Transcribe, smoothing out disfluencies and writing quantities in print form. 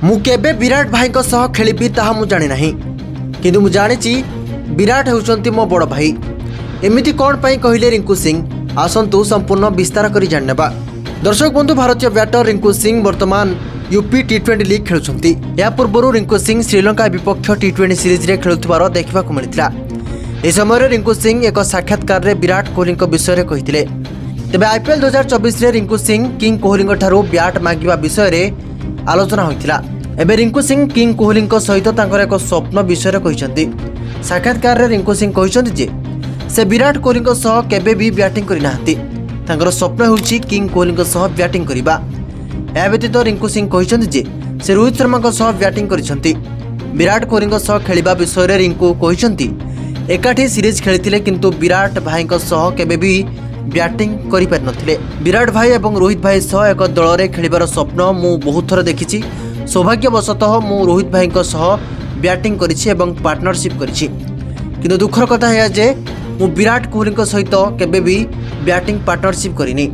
मु केबे विराट भाई सह खेलिबी ताहा मु जानि नाही, किंतु मु जानिछि विराट हेउचंती मो बड़ भाई। एमिति कोन पई कहिले रिंकू सिंह, आसंतु संपूर्ण विस्तार करी जाननेबा। दर्शक बंधु, भारतीय बैटर रिंकू सिंह वर्तमान यूपी टी20 लीग खेलुछंती। या पूर्व रिंकू सिंह श्रीलंका विपक्ष टी20 सीरीज रे खेलुथिबार देखा मिलता। ए समय रिंकू सिंह एक साक्षात्कार रे विराट कोहली विषय रे कहिथिले। तेबे आईपीएल 2024 रे रिंकू सिंह किंग कोहली ठारू ब्याट मागिबा विषय रे आलोचना होइथिला। एबे रिंकू सिंह किंग कोहली सहित तांकर एक स्वप्न विषय रे कहिसंती। साक्षात्कार रे रिंकू सिंह कहिसंती जे से विराट कोहली सह केबे भी बैटिंग करि नाहंती। तांकर स्वप्न होउची किंग कोहली सह बैटिंग करिबा। या व्यतीत रिंकू सिंह कहिसंती जे से रोहित शर्मा सह बैटिंग करिसंती। विराट कोहली सह खेलिबा विषय रे रिंकू कहिसंती एकाठी सीरीज खेलिथिले, किंतु विराट भाई सह केबे भी बैटिंग करि पारि नथिले। विराट भाई एवं रोहित भाई सह एक दल रे खेलिबार स्वप्न मु बहुत थर देखिछि। सौभाग्यवशतः मु रोहित भाई सह बैटिंग करिछि एवं पार्टनरशिप करिछि, किंतु दुखर कथा है जे मु विराट कोहली सहित केबे भी बैटिंग पार्टनरशिप करिनी।